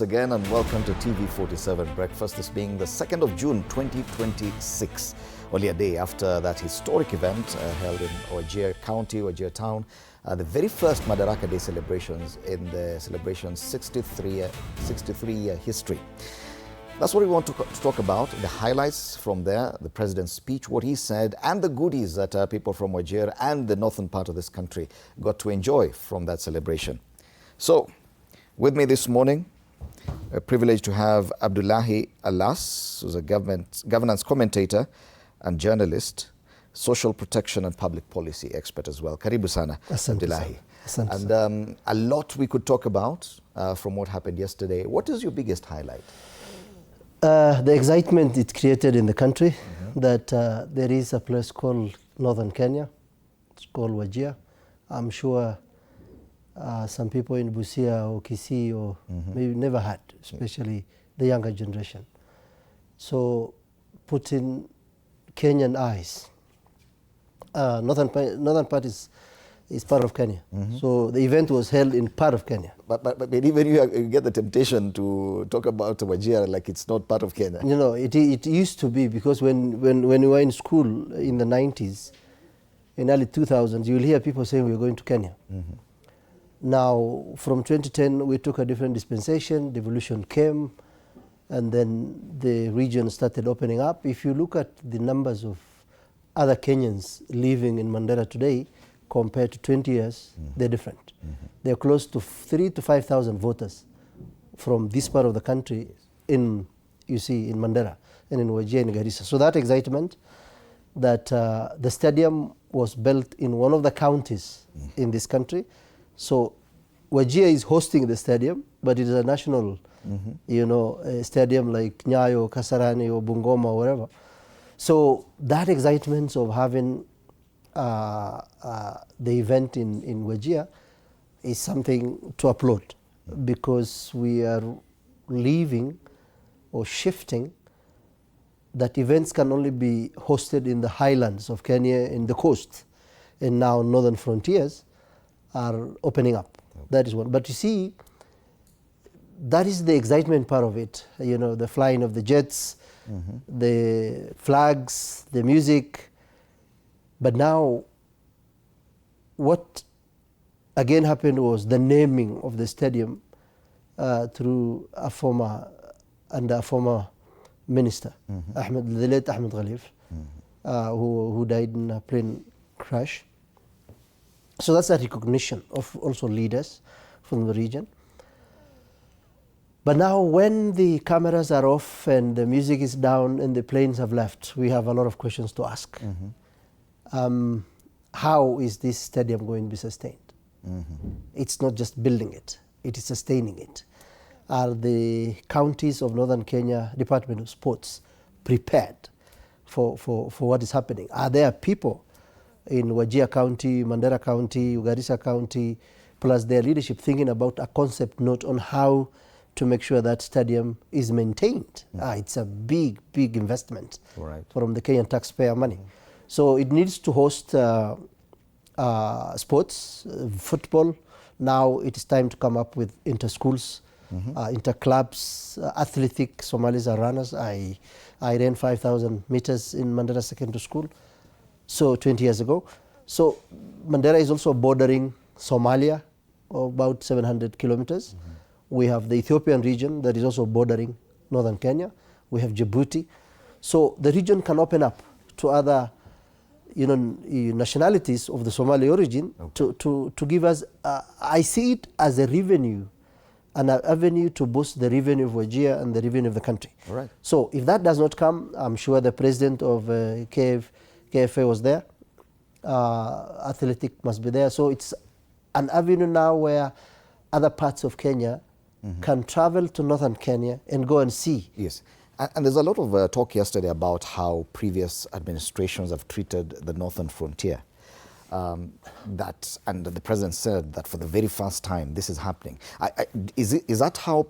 Again and welcome to TV47 Breakfast, this being the 2nd of June 2026, only a day after that historic event held in Wajir County, Wajir Town, the very first Madaraka Day celebrations in the celebration's 63-year history. That's what we want to talk about, the highlights from there, the president's speech, what he said, and the goodies that people from Wajir and the northern part of this country got to enjoy from that celebration. So, with me this morning, a privilege to have Abdullahi Alas, who's a governance commentator and journalist, social protection and public policy expert as well. Karibu sana, Abdullahi. And a lot we could talk about from what happened yesterday. What is your biggest highlight? The excitement it created in the country, that there is a place called Northern Kenya. It's called Wajir. I'm sure some people in Busia or Kisii or maybe never had, especially the younger generation. So put in Kenyan eyes. Northern part is part of Kenya. So the event was held in part of Kenya. But even you get the temptation to talk about Wajir like it's not part of Kenya. You know, it used to be, because when we were in school in the 90s, in early 2000s, you'll hear people saying we're going to Kenya. Now, from 2010, we took a different dispensation, devolution came, and then the region started opening up. If you look at the numbers of other Kenyans living in Mandera today, compared to 20 years, they're different. They're close to 3,000 to 5,000 voters from this part of the country in Mandera and in Wajir and Garissa. So that excitement that the stadium was built in one of the counties in this country. So Wajir is hosting the stadium, but it is a national, a stadium like Nyayo, Kasarani, or Bungoma, or wherever. So that excitement of having the event in Wajir is something to applaud, because we are leaving or shifting that events can only be hosted in the highlands of Kenya, in the coast, and now northern frontiers are opening up. That is one. But you see, that is the excitement part of it. You know, the flying of the jets, the flags, the music. But now, what again happened was the naming of the stadium through a former minister, the late Ahmed Ghalif, who died in a plane crash. So that's a recognition of also leaders from the region. But now when the cameras are off and the music is down and the planes have left, we have a lot of questions to ask. How is this stadium going to be sustained? It's not just building it, it is sustaining it. Are the counties of Northern Kenya Department of Sports prepared for what is happening? Are there people in Wajir County, Mandera County, Garissa County, plus their leadership thinking about a concept note on how to make sure that stadium is maintained? It's a big investment from the Kenyan taxpayer money. So it needs to host sports, football. Now it is time to come up with inter-schools, inter-clubs, athletic. Somalis are runners. I ran 5,000 meters in Mandera Secondary School. So 20 years ago. So Mandera is also bordering Somalia, about 700 kilometers. We have the Ethiopian region that is also bordering northern Kenya. We have Djibouti. So the region can open up to other nationalities of the Somali origin to give us, I see it as a revenue, an avenue to boost the revenue of Wajir and the revenue of the country. So if that does not come, I'm sure the president of KFA was there. Athletic must be there. So it's an avenue now where other parts of Kenya can travel to northern Kenya and go and see. Yes. And there's a lot of talk yesterday about how previous administrations have treated the northern frontier. And the president said that for the very first time this is happening. Is that how